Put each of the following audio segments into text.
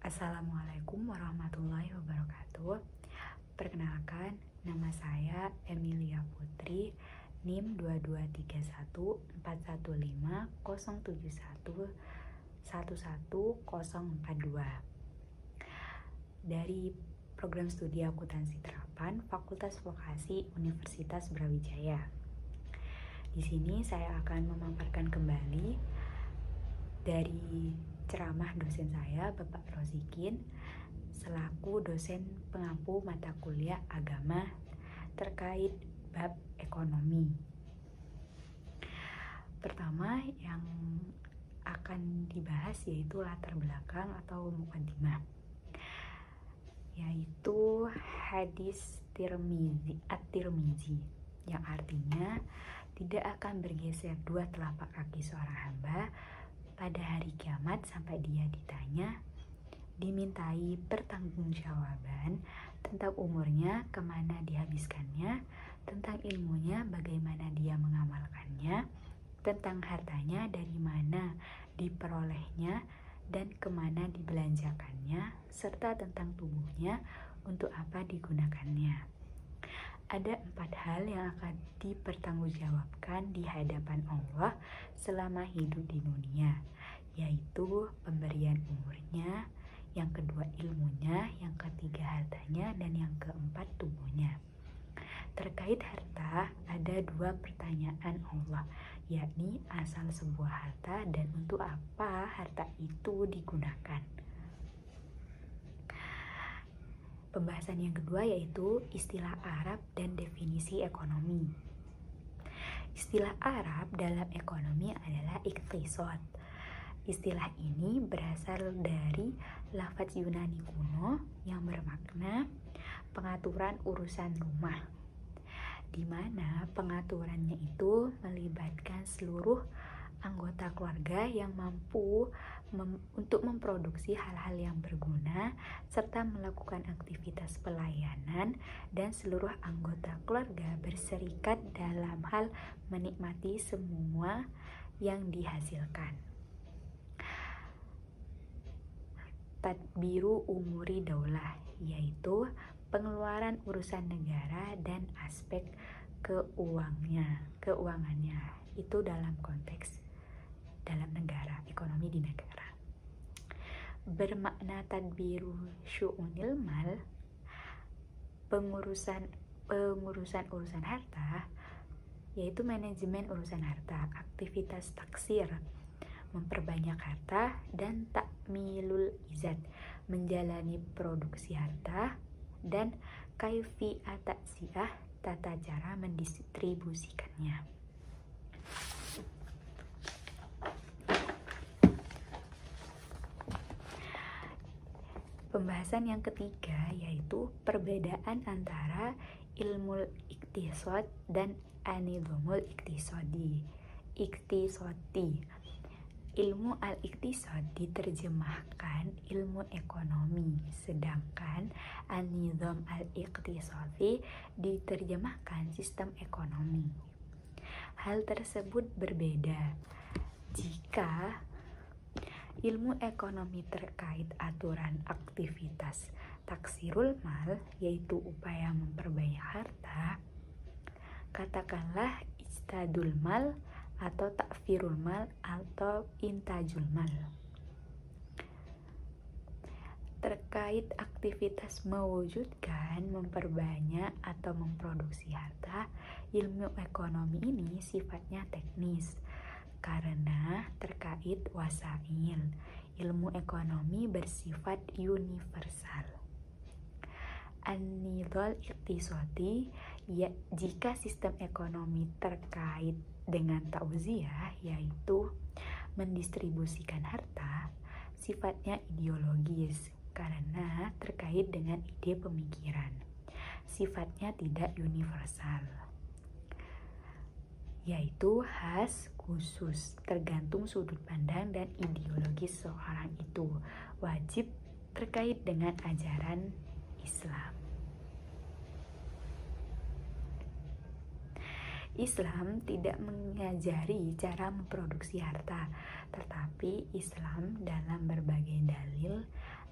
Assalamualaikum warahmatullahi wabarakatuh. Perkenalkan, nama saya Emilia Putri, NIM 2231071111042 dari Program Studi Akuntansi Terapan Fakultas Vokasi Universitas Brawijaya. Di sini saya akan memaparkan kembali dari ceramah dosen saya, Bapak Rosikin, selaku dosen pengampu mata kuliah agama terkait bab ekonomi. Pertama yang akan dibahas yaitu latar belakang atau muqaddimah, yaitu hadis At-Tirmizi yang artinya tidak akan bergeser dua telapak kaki seorang hamba pada hari kiamat sampai dia ditanya, dimintai pertanggungjawaban tentang umurnya, kemana dihabiskannya, tentang ilmunya, bagaimana dia mengamalkannya, tentang hartanya, dari mana diperolehnya dan kemana dibelanjakannya, serta tentang tubuhnya, untuk apa digunakannya. Ada 4 hal yang akan dipertanggungjawabkan di hadapan Allah selama hidup di dunia, yaitu pemberian umurnya, yang kedua ilmunya, yang ketiga hartanya, dan yang keempat tubuhnya. Terkait harta, ada 2 pertanyaan Allah, yakni asal sebuah harta dan untuk apa harta itu digunakan. Pembahasan yang kedua yaitu istilah Arab dan definisi ekonomi. Istilah Arab dalam ekonomi adalah iqtisad. Istilah ini berasal dari lafaz Yunani kuno yang bermakna pengaturan urusan rumah, di mana pengaturannya itu melibatkan seluruh anggota keluarga yang mampu untuk memproduksi hal-hal yang berguna serta melakukan aktivitas pelayanan, dan seluruh anggota keluarga berserikat dalam hal menikmati semua yang dihasilkan. Tadbiru umuri daulah, yaitu pengeluaran urusan negara dan aspek keuangannya itu dalam konteks dalam negara, ekonomi di negara. Bermakna tadbiru syu'unil mal, pengurusan urusan harta, yaitu manajemen urusan harta, aktivitas taksir, memperbanyak harta, dan takmilul izat, menjalani produksi harta, dan kaifiat taksiyah, tata cara mendistribusikannya. Pembahasan yang ketiga yaitu perbedaan antara ilmu iqtisad dan an-nizamul iqtisadi. Ilmu al-iqtisad diterjemahkan ilmu ekonomi, sedangkan an-nizam al-iqtisadi diterjemahkan sistem ekonomi. Hal tersebut berbeda jika ilmu ekonomi terkait aturan aktivitas taksirul mal, yaitu upaya memperbanyak harta, katakanlah ijtihadul mal atau takfirul mal atau intajul mal. Terkait aktivitas mewujudkan, memperbanyak atau memproduksi harta, ilmu ekonomi ini sifatnya teknis karena terkait wasail. Ilmu ekonomi bersifat universal. An-nizam iqtisadi, ya, jika sistem ekonomi terkait dengan tauziah, yaitu mendistribusikan harta, sifatnya ideologis karena terkait dengan ide pemikiran, sifatnya tidak universal, yaitu khas khusus, tergantung sudut pandang dan ideologis seorang itu, wajib terkait dengan ajaran Islam. Islam tidak mengajari cara memproduksi harta, tetapi Islam dalam berbagai dalil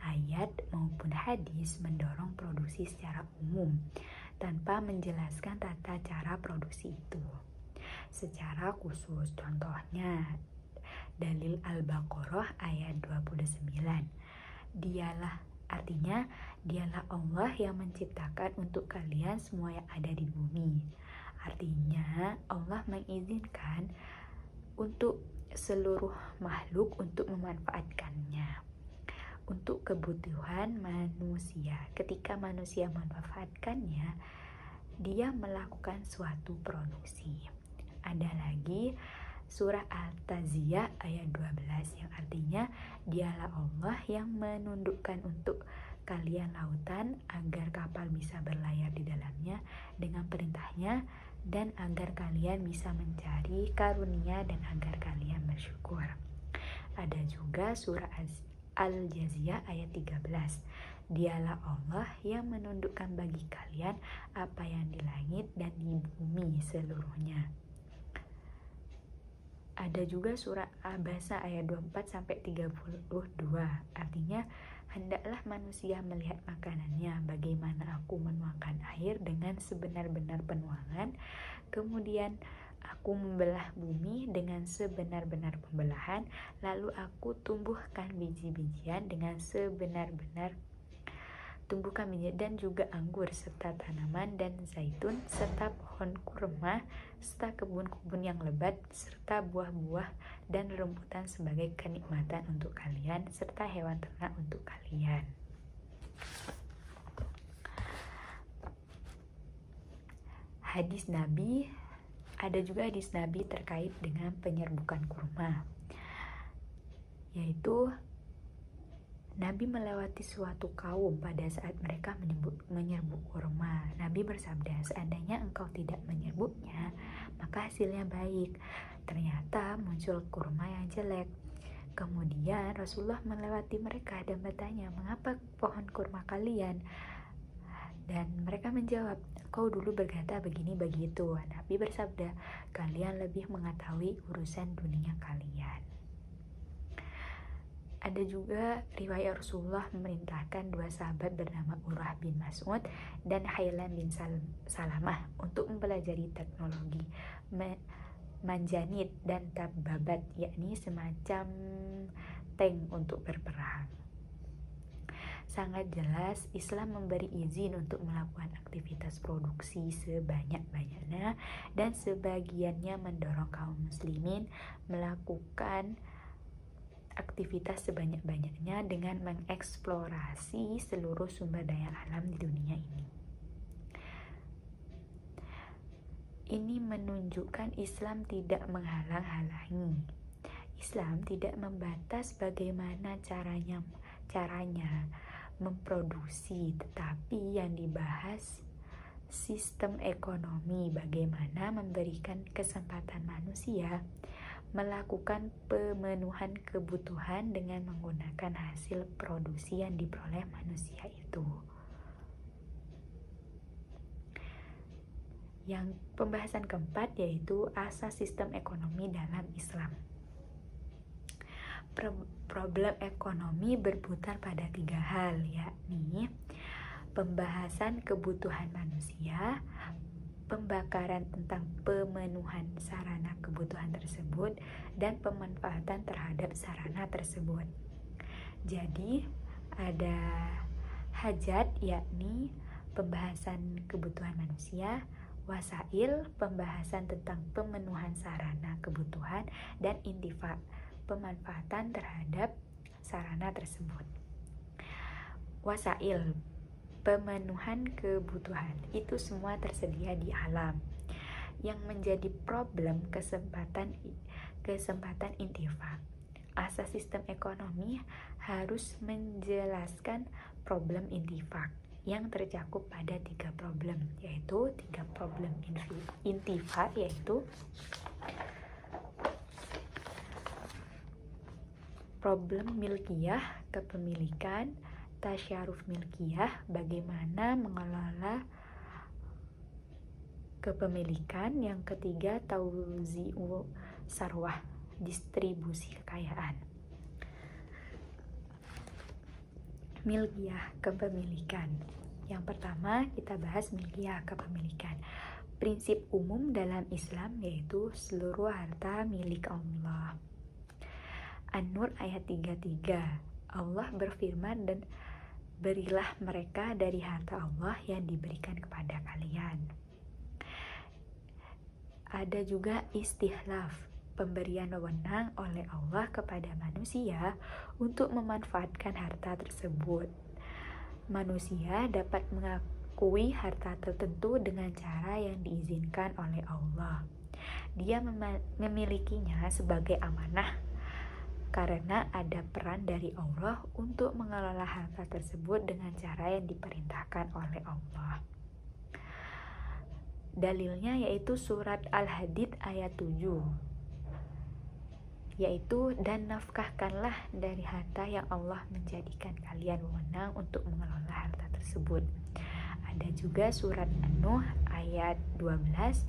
ayat maupun hadis mendorong produksi secara umum tanpa menjelaskan tata cara produksi itu secara khusus. Contohnya dalil Al-Baqarah ayat 29. Dialah Allah yang menciptakan untuk kalian semua yang ada di bumi. Artinya Allah mengizinkan untuk seluruh makhluk untuk memanfaatkannya untuk kebutuhan manusia. Ketika manusia memanfaatkannya, dia melakukan suatu produksi. Ada lagi surah Al-Taziyah ayat 12 yang artinya dialah Allah yang menundukkan untuk kalian lautan agar kapal bisa berlayar di dalamnya dengan perintahnya dan agar kalian bisa mencari karunia dan agar kalian bersyukur. Ada juga surah Al-Jaziyah ayat 13. Dialah Allah yang menundukkan bagi kalian apa yang di langit dan di bumi seluruhnya. Ada juga surah Abasa ayat 24-32. Artinya, hendaklah manusia melihat makanannya, bagaimana aku menuangkan air dengan sebenar-benar penuangan, kemudian aku membelah bumi dengan sebenar-benar pembelahan, lalu aku tumbuhkan biji-bijian dengan sebenar-benar tumbuhkan biji dan juga anggur serta tanaman dan zaitun serta pohon kurma serta kebun-kebun yang lebat serta buah-buah dan rumputan sebagai kenikmatan untuk kalian serta hewan ternak untuk kalian. Hadis Nabi, ada juga hadis Nabi terkait dengan penyerbukan kurma, yaitu Nabi melewati suatu kaum pada saat mereka menyerbuk kurma. Nabi bersabda, seandainya engkau tidak menyerbuknya, maka hasilnya baik. Ternyata muncul kurma yang jelek. Kemudian Rasulullah melewati mereka dan bertanya, mengapa pohon kurma kalian? Dan mereka menjawab, kau dulu berkata begini begitu. Nabi bersabda, kalian lebih mengetahui urusan dunia kalian. Ada juga riwayat Rasulullah memerintahkan dua sahabat bernama Urwah bin Mas'ud dan Haylan bin Salamah untuk mempelajari teknologi manjanit dan tababat, yakni semacam tank untuk berperang. Sangat jelas Islam memberi izin untuk melakukan aktivitas produksi sebanyak-banyaknya dan sebagiannya mendorong kaum muslimin melakukan aktivitas sebanyak-banyaknya dengan mengeksplorasi seluruh sumber daya alam di dunia ini. Ini menunjukkan Islam tidak menghalang-halangi. Islam tidak membatas bagaimana caranya memproduksi, tetapi yang dibahas sistem ekonomi, bagaimana memberikan kesempatan manusia melakukan pemenuhan kebutuhan dengan menggunakan hasil produksi yang diperoleh manusia itu. Yang pembahasan keempat yaitu asas sistem ekonomi dalam Islam. Problem ekonomi berputar pada 3 hal, yakni pembahasan kebutuhan manusia, pembakaran tentang pemenuhan sarana kebutuhan tersebut, dan pemanfaatan terhadap sarana tersebut. Jadi ada hajat, yakni pembahasan kebutuhan manusia, wasail, pembahasan tentang pemenuhan sarana kebutuhan, dan intifa, pemanfaatan terhadap sarana tersebut. Wasail, pemenuhan kebutuhan, itu semua tersedia di alam. Yang menjadi problem kesempatan intifak. Asas sistem ekonomi harus menjelaskan problem intifak yang tercakup pada 3 problem, yaitu 3 problem intifak, yaitu problem milkiyah, kepemilikan, tasyaruf milkiyah, bagaimana mengelola kepemilikan, yang ketiga tauzi'u sarwah, distribusi kekayaan. Milkiyah, kepemilikan. Yang pertama kita bahas milkiyah, kepemilikan. Prinsip umum dalam Islam yaitu seluruh harta milik Allah. An-Nur ayat 33. Allah berfirman, dan berilah mereka dari harta Allah yang diberikan kepada kalian. Ada juga istihlaf, pemberian wewenang oleh Allah kepada manusia untuk memanfaatkan harta tersebut. Manusia dapat mengakui harta tertentu dengan cara yang diizinkan oleh Allah. Dia memilikinya sebagai amanah karena ada peran dari Allah untuk mengelola harta tersebut dengan cara yang diperintahkan oleh Allah. Dalilnya yaitu surat Al-Hadid ayat 7, yaitu dan nafkahkanlah dari harta yang Allah menjadikan kalian wewenang untuk mengelola harta tersebut. Ada juga surat An-Nuh ayat 12,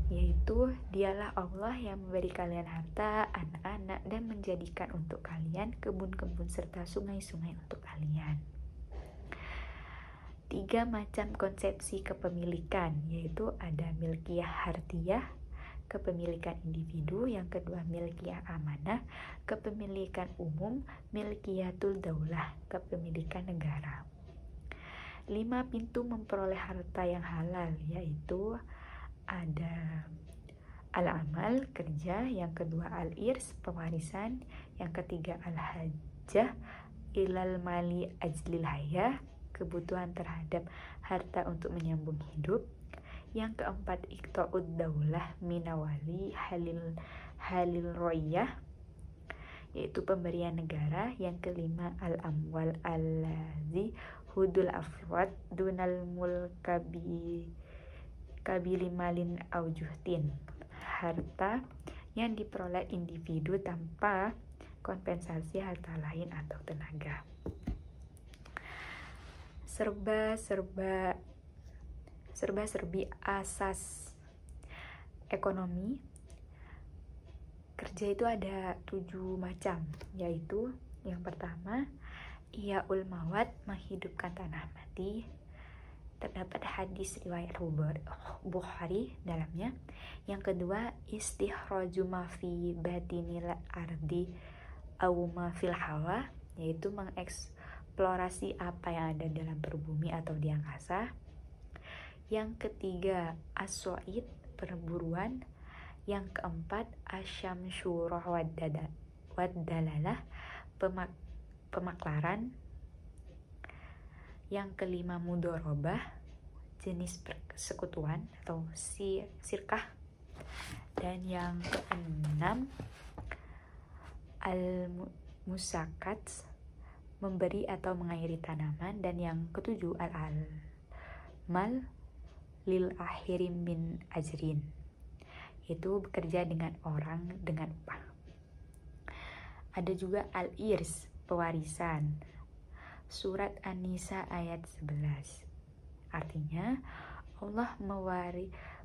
yaitu dialah Allah yang memberi kalian harta, anak-anak, dan menjadikan untuk kalian kebun-kebun serta sungai-sungai untuk kalian. 3 macam konsepsi kepemilikan, yaitu ada milkiyah hardiyah, kepemilikan individu, yang kedua milkiyah amanah, kepemilikan umum, milkiyatul daulah, kepemilikan negara. 5 pintu memperoleh harta yang halal, yaitu ada al-amal, kerja, yang kedua al-irs, pewarisan, yang ketiga al-hajjah ilal mali ajlil hayah, kebutuhan terhadap harta untuk menyambung hidup, yang keempat iqta'ud daulah minawali halil royah, yaitu pemberian negara, yang kelima al-amwal allazi hudul afwad dunal kabilimalin aujuhtin, harta yang diperoleh individu tanpa kompensasi harta lain atau tenaga. Serba-serbi asas ekonomi kerja itu ada 7 macam, yaitu yang pertama Ihya'ul Mawad, menghidupkan tanah mati. Terdapat hadis riwayat Bukhari dalamnya. Yang kedua istikhraju ma fi batinil ardi aw ma fil hawa, yaitu mengeksplorasi apa yang ada dalam perbumi atau di angkasa. Yang ketiga as-so'id, perburuan. Yang keempat asyamsyurah waddalalah, pemaklaran. Yang kelima mudorobah, jenis persekutuan atau sirkah. Dan yang keenam al-musakat, memberi atau mengairi tanaman. Dan yang ketujuh al-mal lil akhirin min ajrin, itu bekerja dengan orang dengan upah. Ada juga al-irs, pewarisan. Surat An-Nisa ayat 11. Artinya Allah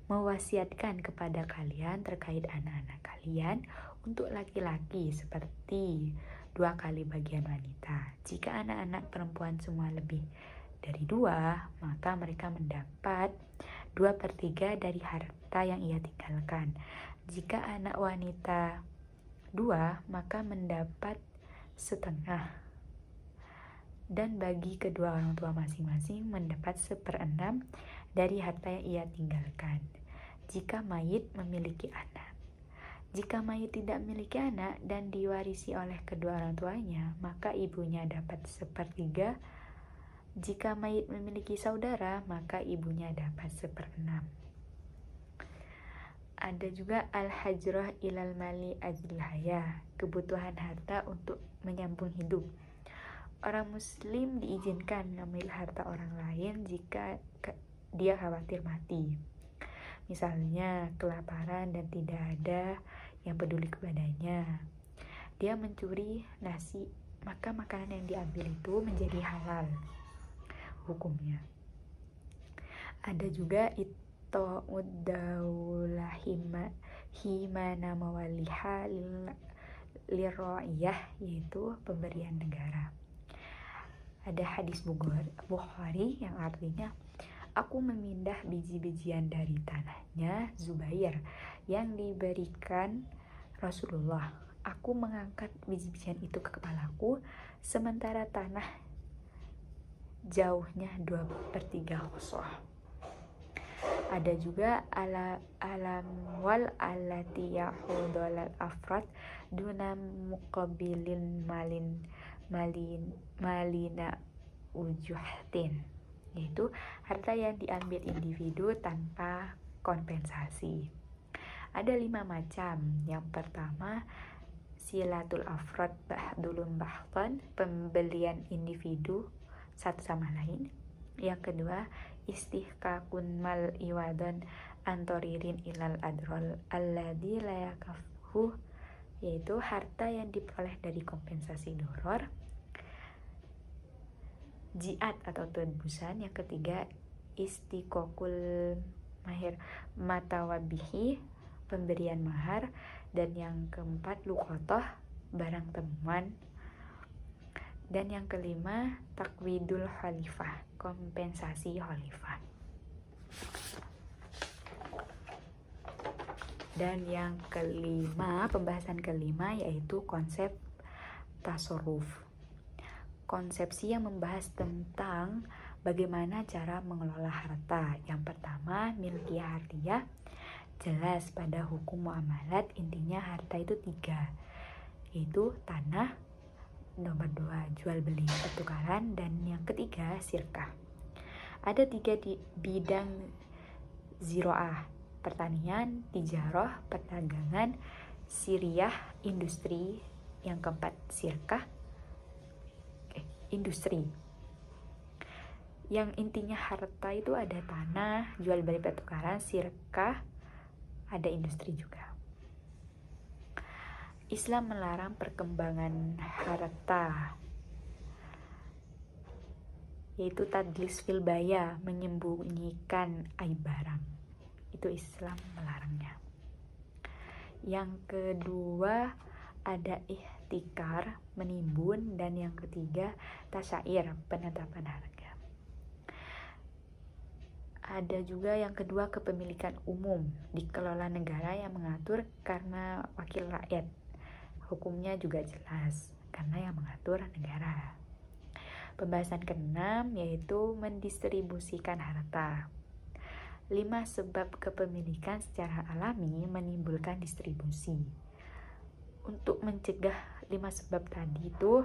mewasiatkan kepada kalian terkait anak-anak kalian untuk laki-laki seperti 2 kali bagian wanita. Jika anak-anak perempuan semua lebih dari 2, maka mereka mendapat 2/3 dari harta yang ia tinggalkan. Jika anak wanita 2, maka mendapat setengah. Dan bagi kedua orang tua masing-masing mendapat 1/6 dari harta yang ia tinggalkan jika mayit memiliki anak. Jika mayit tidak memiliki anak dan diwarisi oleh kedua orang tuanya, maka ibunya dapat 1/3. Jika mayit memiliki saudara, maka ibunya dapat 1/6. Ada juga al-hajrah ilal mali ajlil hayah, kebutuhan harta untuk menyambung hidup. Orang muslim diizinkan mengambil harta orang lain jika dia khawatir mati. Misalnya kelaparan dan tidak ada yang peduli kepadanya. Dia mencuri nasi, maka makanan yang diambil itu menjadi halal hukumnya. Ada juga ita'ud daulah himana mawaliha lirra'iyah, yaitu pemberian negara. Ada hadis Bukhari yang artinya, aku memindah biji-bijian dari tanahnya Zubair yang diberikan Rasulullah. Aku mengangkat biji-bijian itu ke kepalaku, sementara tanah jauhnya 2/3 kosong. Ada juga alam wal alati yahudolal afrad duna muqabilin malina ujuhtin, yaitu harta yang diambil individu tanpa kompensasi. Ada 5 macam. Yang pertama, silatul afrod bahdulun bahton, pembelian individu satu sama lain. Yang kedua, istihkakun mal iwadon antoririn ilal adrol alladhi layakafhu, yaitu harta yang diperoleh dari kompensasi doror. Jiat atau tebusan. Yang ketiga, istiqokul mahir matawabihi, pemberian mahar. Dan yang keempat, lukotoh, barang temuan. Dan yang kelima, takwidul khalifah, kompensasi khalifah. Dan yang kelima, pembahasan kelima, yaitu konsep tasarruf, konsepsi yang membahas tentang bagaimana cara mengelola harta. Yang pertama, milkiyah hartiyah, jelas pada hukum muamalat intinya harta itu 3, yaitu tanah, nomor 2 jual beli pertukaran, dan yang ketiga sirkah. Ada 3 di bidang ziroah, pertanian, tijarah, perdagangan, siriyah, industri. Yang keempat sirkah, industri. Yang intinya harta itu ada tanah, jual beli pertukaran, sirkah, ada industri juga. Islam melarang perkembangan harta, yaitu tadlis fil baya, menyembunyikan aib barang. Itu Islam melarangnya. Yang kedua ada ihtikar, menimbun, dan yang ketiga tasyair, penetapan harga. Ada juga yang kedua, kepemilikan umum, dikelola negara yang mengatur karena wakil rakyat. Hukumnya juga jelas karena yang mengatur negara. Pembahasan keenam yaitu mendistribusikan harta. 5 sebab kepemilikan secara alami menimbulkan distribusi. Untuk mencegah 5 sebab tadi itu,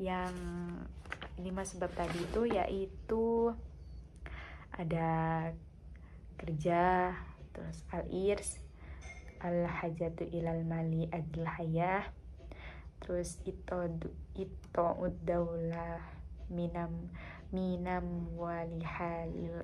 yang 5 sebab tadi itu yaitu ada kerja, terus al-irs, al-hajatu ilal mali adl-hayah, terus ito'ud daulah minam walihalil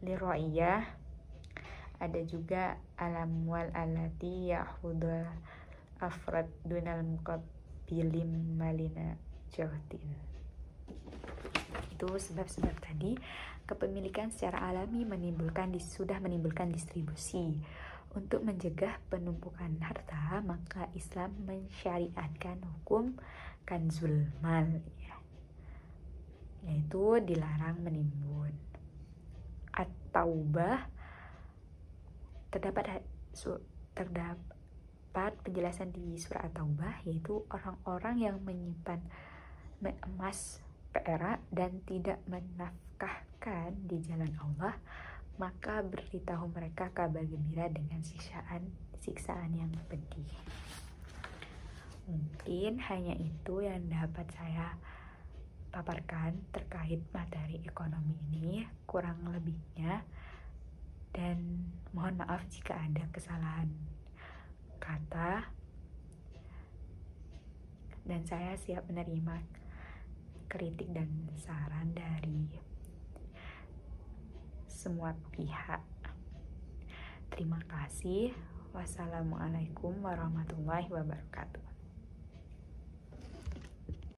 liro'iyah. Ada juga alam wal alati yahudul afrad dunal muqabilim malina jauhtin. Itu sebab-sebab tadi. Kepemilikan secara alami sudah menimbulkan distribusi. Untuk mencegah penumpukan harta, maka Islam mensyariatkan hukum kanzul mal, yaitu dilarang menimbun. At-Taubah, terdapat penjelasan di surah At-Taubah, yaitu orang-orang yang menyimpan emas, perak, dan tidak menafkahkan di jalan Allah, maka beritahu mereka kabar gembira dengan siksaan yang pedih. Mungkin hanya itu yang dapat saya paparkan terkait materi ekonomi ini, kurang lebihnya, dan mohon maaf jika ada kesalahan kata, dan saya siap menerima kritik dan saran dari semua pihak. Terima kasih. Wassalamualaikum warahmatullahi wabarakatuh.